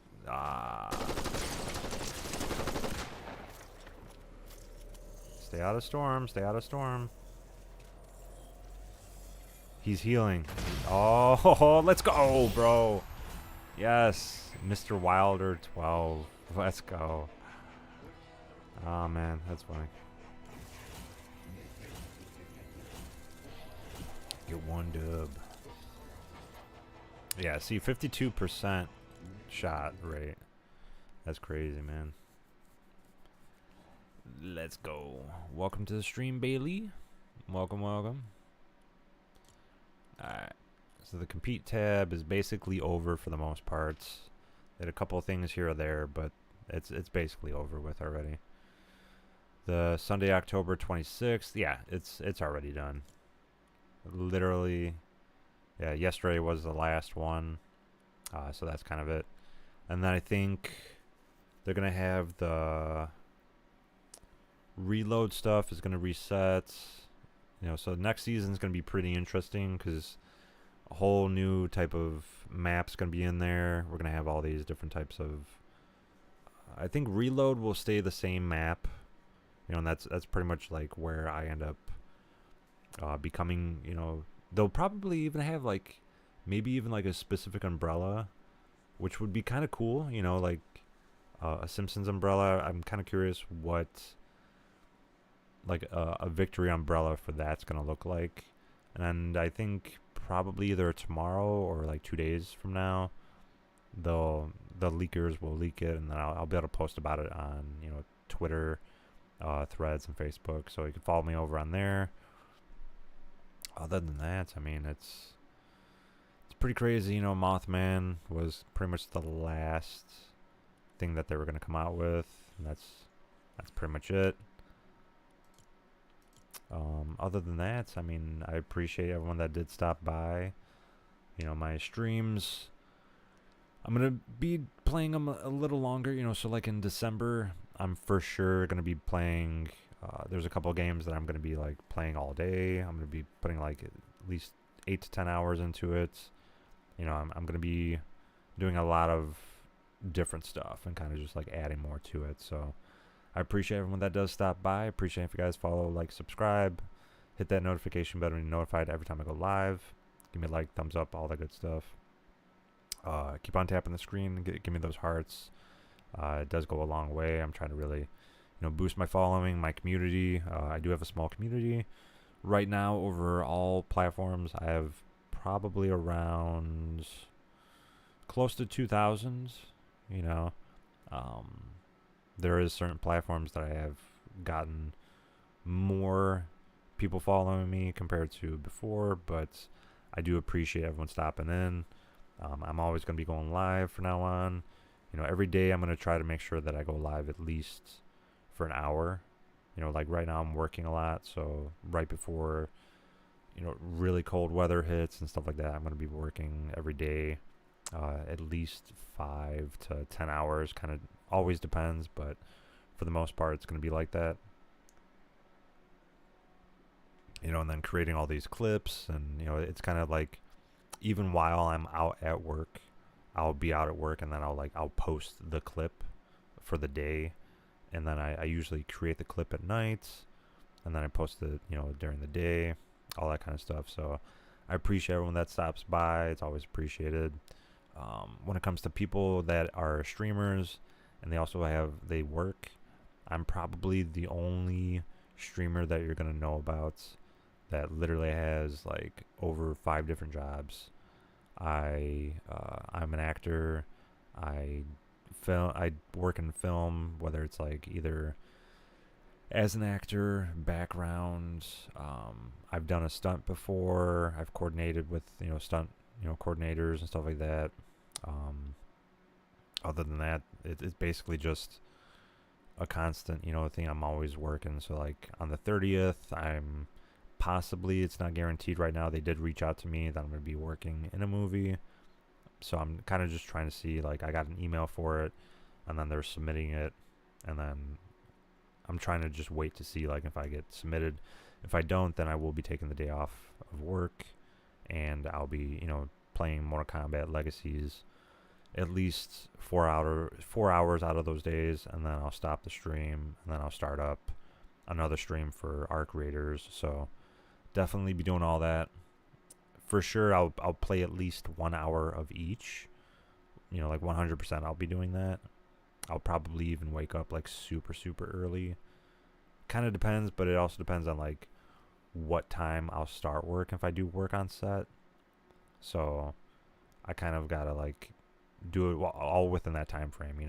Stay out of storm. Stay out of storm. He's healing. Oh, let's go, bro. Yes, Mr. Wilder 12. Let's go. Oh man, that's funny. Get one dub. Yeah, see, 52% shot rate. That's crazy, man. Let's go. Welcome to the stream, Bailey. Welcome, welcome. Alright. So the compete tab is basically over for the most parts. Did a couple of things here or there, but it's basically over with already. The Sunday, October 26th, yeah, it's already done. Literally, yeah, yesterday was the last one. So that's kind of it. And then I think they're gonna have the reload stuff is gonna reset. You know, so next season's gonna be pretty interesting because a whole new type of map's gonna be in there. We're gonna have all these different types of. I think reload will stay the same map. You know, and that's pretty much like where I end up becoming. You know, they'll probably even have like maybe even like a specific umbrella, which would be kind of cool. You know, like a Simpsons umbrella. I'm kind of curious what like a victory umbrella for that's gonna look like. And I think probably either tomorrow or like 2 days from now, the leakers will leak it, and then I'll be able to post about it on, you know, Twitter, Threads, and Facebook. So you can follow me over on there. Other than that, I mean, it's pretty crazy. You know, Mothman was pretty much the last thing that they were gonna come out with, and that's pretty much it. Other than that, I mean, I appreciate everyone that did stop by. You know, my streams, I'm going to be playing them a little longer, you know, so like in December, I'm for sure going to be playing, there's a couple of games that I'm going to be like playing all day. I'm going to be putting like at least 8 to 10 hours into it. You know, I'm going to be doing a lot of different stuff and kind of just like adding more to it. So I appreciate everyone that does stop by. I appreciate if you guys follow, like, subscribe, hit that notification bell to be notified every time I go live. Give me a like, thumbs up, all that good stuff. Keep on tapping the screen. Give me those hearts. It does go a long way. I'm trying to really, boost my following, my community. I do have a small community right now over all platforms. I have probably around close to 2,000. There is certain platforms that I have gotten more people following me compared to before, but I do appreciate everyone stopping in. I'm always going to be going live from now on. Every day I'm going to try to make sure that I go live at least for an hour. Like right now I'm working a lot, so right before, really cold weather hits and stuff like that, I'm going to be working every day, at least 5 to 10 hours. Kind of always depends, but for the most part it's going to be like that. And then creating all these clips, and it's kind of like, even while I'm out at work, I'll be out at work, and then I'll post the clip for the day, and then I usually create the clip at night, and then I post it during the day, all that kind of stuff. So I appreciate everyone that stops by. It's always appreciated. When it comes to people that are streamers and they work, I'm probably the only streamer that you're gonna know about that literally has like over 5 different jobs. I'm an actor. I work in film, whether it's like either as an actor, background. I've done a stunt before. I've coordinated with stunt coordinators and stuff like that. Other than that, it's basically just a constant thing. I'm always working. So like on the 30th, it's not guaranteed right now. They did reach out to me that I'm going to be working in a movie. So I'm kind of just trying to see, like, I got an email for it, and then they're submitting it, and then I'm trying to just wait to see, like, if I get submitted. If I don't, then I will be taking the day off of work, and I'll be, playing Mortal Kombat Legacies at least 4 hours out of those days, and then I'll stop the stream, and then I'll start up another stream for Arc Raiders. So definitely be doing all that. For sure, I'll play at least 1 hour of each. Like 100% I'll be doing that. I'll probably even wake up like super, super early. Kind of depends, but it also depends on like what time I'll start work if I do work on set. So I kind of gotta like do it all within that time frame,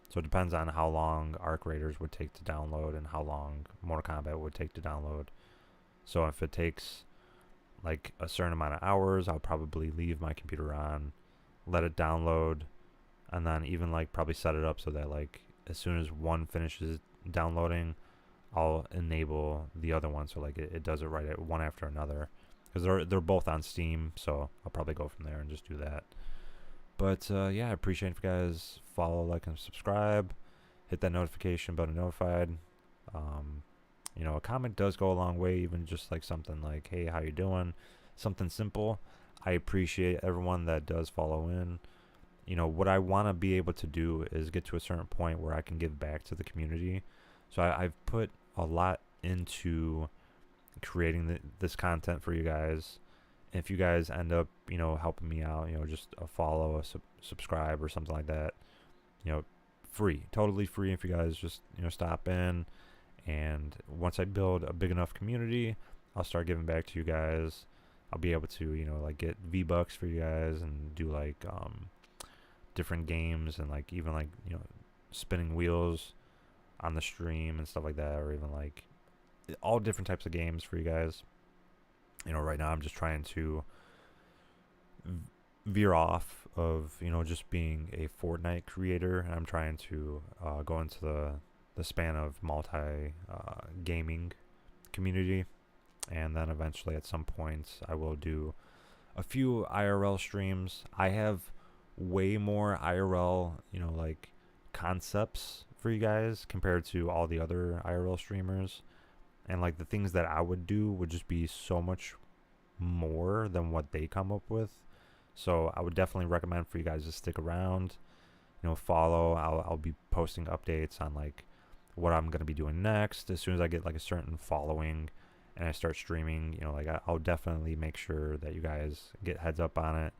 So it depends on how long Arc Raiders would take to download and how long Mortal Kombat would take to download. So if it takes like a certain amount of hours, I'll probably leave my computer on, let it download, and then even like probably set it up so that like as soon as one finishes downloading, I'll enable the other one, so like it does it right at one after another, because they're both on Steam. So I'll probably go from there and just do that. But yeah, I appreciate if you guys follow, like, and subscribe. Hit that notification button, notified. A comment does go a long way, even just like something like, hey, how you doing? Something simple. I appreciate everyone that does follow in. What I want to be able to do is get to a certain point where I can give back to the community. So I've put a lot into creating this content for you guys. If you guys end up, helping me out, just a follow, subscribe or something like that, free, totally free. If you guys just, stop in, and once I build a big enough community, I'll start giving back to you guys. I'll be able to, like get V-Bucks for you guys and do like, different games, and like even like, spinning wheels on the stream and stuff like that, or even like all different types of games for you guys. Right now I'm just trying to veer off of, just being a Fortnite creator, and I'm trying to go into the span of multi gaming community, and then eventually at some point I will do a few IRL streams. I have way more IRL, like concepts for you guys compared to all the other IRL streamers. And like the things that I would do would just be so much more than what they come up with. So I would definitely recommend for you guys to stick around. follow. I'll be posting updates on like what I'm gonna be doing next. As soon as I get like a certain following and I start streaming, like I'll definitely make sure that you guys get heads up on it.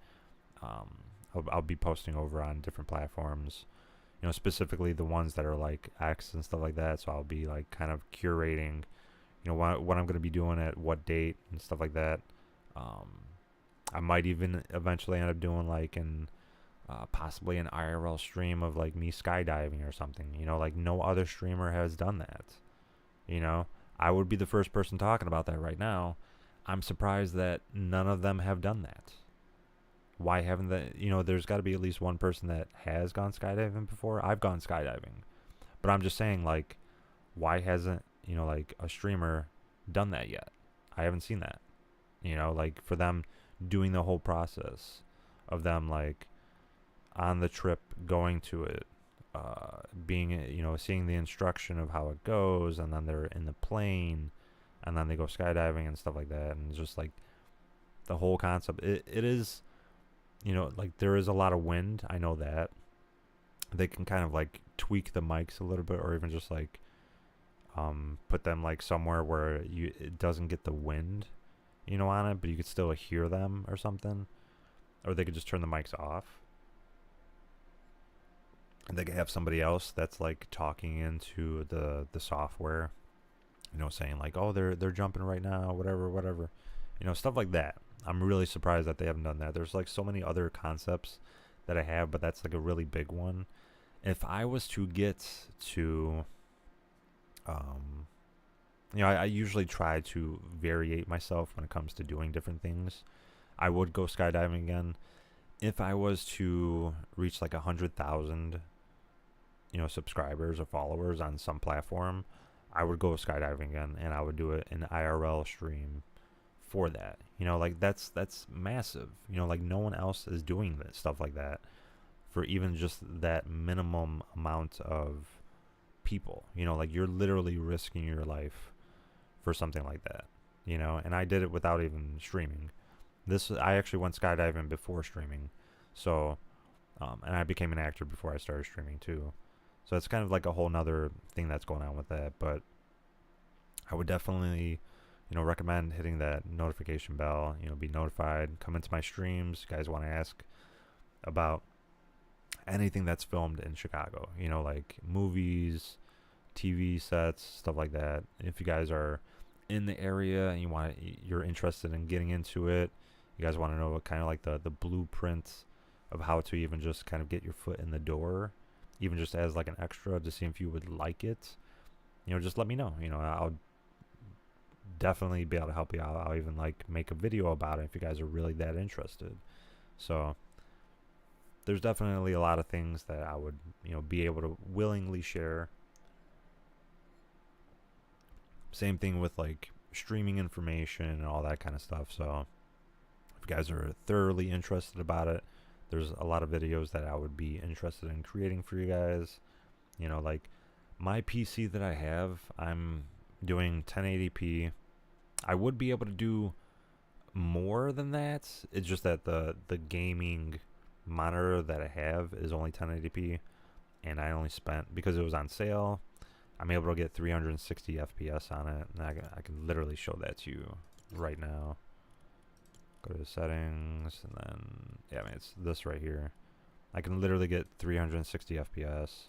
I'll be posting over on different platforms, specifically the ones that are like X and stuff like that. So I'll be like kind of curating, what I'm gonna be doing at what date and stuff like that. I might even eventually end up doing like possibly an IRL stream of like me skydiving or something. Like no other streamer has done that. I would be the first person talking about that right now. I'm surprised that none of them have done that. Why haven't they? There's got to be at least one person that has gone skydiving before. I've gone skydiving, but I'm just saying, like, why hasn't like a streamer done that yet? I haven't seen that. Like for them doing the whole process of them like on the trip, going to it, being, seeing the instruction of how it goes, and then they're in the plane, and then they go skydiving and stuff like that, and just like the whole concept. It is, like there is a lot of wind. I know that they can kind of like tweak the mics a little bit, or even just like put them like somewhere where it doesn't get the wind, on it, but you could still hear them or something, or they could just turn the mics off. And they could have somebody else that's like talking into the software, saying like, oh, they're jumping right now, whatever, stuff like that. I'm really surprised that they haven't done that. There's like so many other concepts that I have, but that's like a really big one. If I was to get to, I usually try to variate myself when it comes to doing different things. I would go skydiving again. If I was to reach like 100,000, subscribers or followers on some platform, I would go skydiving again, and I would do it in IRL stream for that. Like that's massive. Like no one else is doing this stuff like that for even just that minimum amount of people. Like you're literally risking your life for something like that. And I did it without even streaming. I actually went skydiving before streaming, so and I became an actor before I started streaming too. So it's kind of like a whole nother thing that's going on with that. But I would definitely, recommend hitting that notification bell, be notified, come into my streams. You guys want to ask about anything that's filmed in Chicago, like movies, TV sets, stuff like that. If you guys are in the area and you're interested in getting into it, you guys want to know what kind of like the blueprint of how to even just kind of get your foot in the door, even just as like an extra to see if you would like it, just let me know. I'll definitely be able to help you out. I'll even like make a video about it if you guys are really that interested. So there's definitely a lot of things that I would, be able to willingly share. Same thing with like streaming information and all that kind of stuff. So if you guys are thoroughly interested about it, there's a lot of videos that I would be interested in creating for you guys. Like my PC that I have, I'm doing 1080p. I would be able to do more than that. It's just that the gaming monitor that I have is only 1080p, and I only spent, because it was on sale, I'm able to get 360 FPS on it, and I can literally show that to you right now. Go to the settings, and then, it's this right here. I can literally get 360 FPS.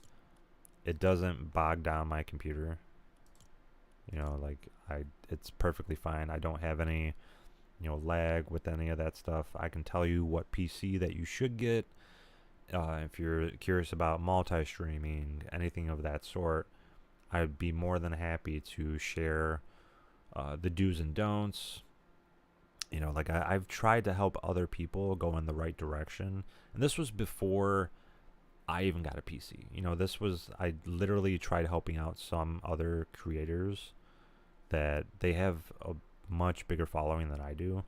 It doesn't bog down my computer. It's perfectly fine. I don't have any, lag with any of that stuff. I can tell you what PC that you should get. If you're curious about multi-streaming, anything of that sort, I'd be more than happy to share the do's and don'ts. I've tried to help other people go in the right direction. And this was before I even got a PC. I literally tried helping out some other creators that they have a much bigger following than I do.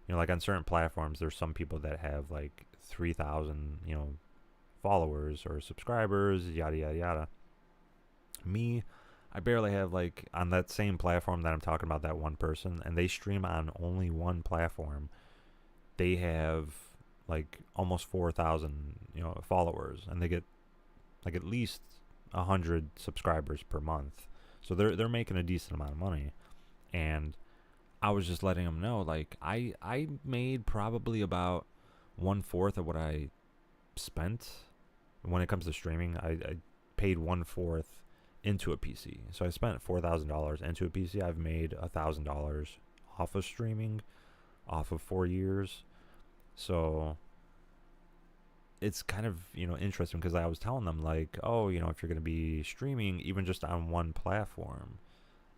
Like on certain platforms, there's some people that have like 3,000, followers or subscribers, yada, yada, yada. Me, I barely have, like, on that same platform that I'm talking about, that one person, and they stream on only one platform. They have like almost 4,000, followers, and they get like at least 100 subscribers per month. So they're making a decent amount of money. And I was just letting them know, like, I made probably about 1/4 of what I spent when it comes to streaming. I paid 1/4 into a PC. So I spent $4,000 into a PC. I've made $1,000 off of streaming, off of 4 years. So it's kind of, interesting, because I was telling them, like, oh, if you're going to be streaming even just on one platform,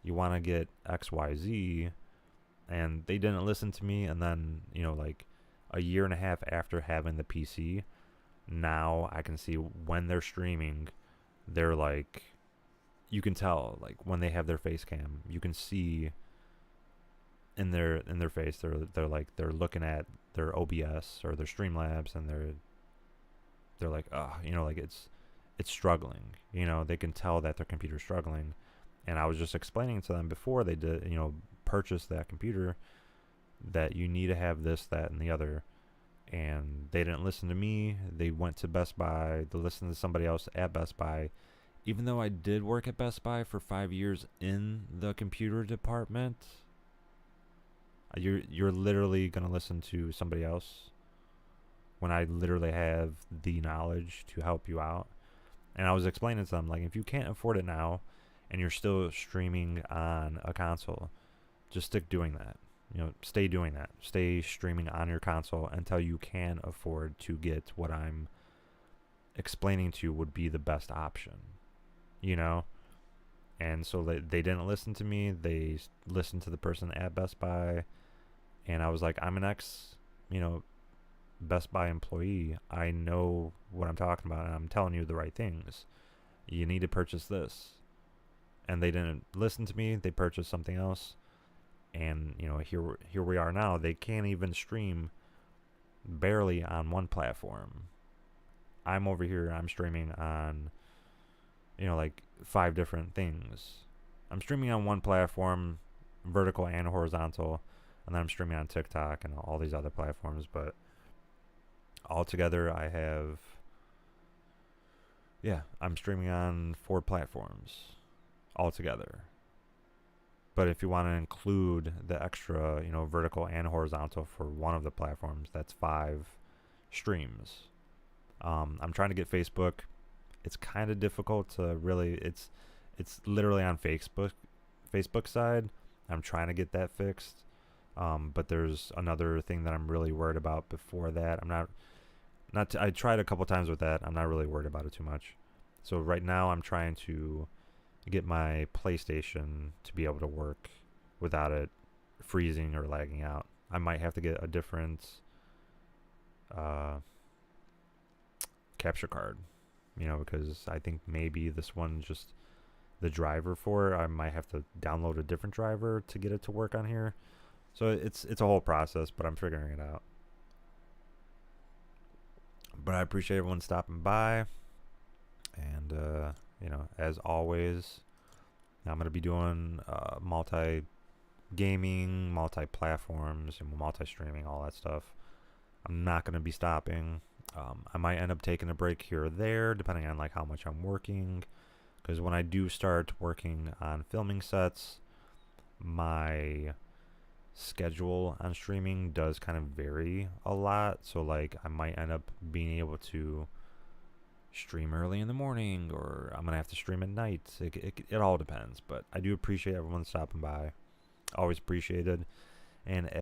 you want to get XYZ, and they didn't listen to me. And then, like a year and a half after having the PC, now I can see when they're streaming, they're like, you can tell, like, when they have their face cam, you can see in their face, they're like, they're looking at their OBS or their Streamlabs, and they're like, like it's struggling. They can tell that their computer's struggling. And I was just explaining to them before they did, purchase that computer, that you need to have this, that, and the other. And they didn't listen to me. They went to Best Buy. They listened to somebody else at Best Buy. Even though I did work at Best Buy for 5 years in the computer department, you're literally going to listen to somebody else when I literally have the knowledge to help you out. And I was explaining to them, like, if you can't afford it now and you're still streaming on a console, just stick doing that. Stay doing that. Stay streaming on your console until you can afford to get what I'm explaining to you would be the best option. And so they didn't listen to me. They listened to the person at Best Buy. And I was like, I'm an Best Buy employee. I know what I'm talking about, and I'm telling you the right things. You need to purchase this. And they didn't listen to me. They purchased something else. And, here we are now. They can't even stream barely on one platform. I'm over here, I'm streaming on, like 5 different things. I'm streaming on one platform, vertical and horizontal, and then I'm streaming on TikTok and all these other platforms. But altogether, I'm streaming on 4 platforms altogether. But if you want to include the extra, vertical and horizontal for one of the platforms, that's 5 streams. I'm trying to get Facebook. It's kind of difficult to really. It's literally on Facebook side. I'm trying to get that fixed. But there's another thing that I'm really worried about before that. I tried a couple times with that. I'm not really worried about it too much. So right now I'm trying to get my PlayStation to be able to work without it freezing or lagging out. I might have to get a different capture card, because I think maybe this one, just the driver for it, I might have to download a different driver to get it to work on here. So it's a whole process, but I'm figuring it out. But I appreciate everyone stopping by. And, as always, I'm going to be doing multi-gaming, multi-platforms, and multi-streaming, all that stuff. I'm not going to be stopping. I might end up taking a break here or there, depending on, like, how much I'm working. Because when I do start working on filming sets, my schedule on streaming does kind of vary a lot. So, like, I might end up being able to stream early in the morning, or I'm gonna have to stream at night. It all depends. But I do appreciate everyone stopping by. Always appreciated. And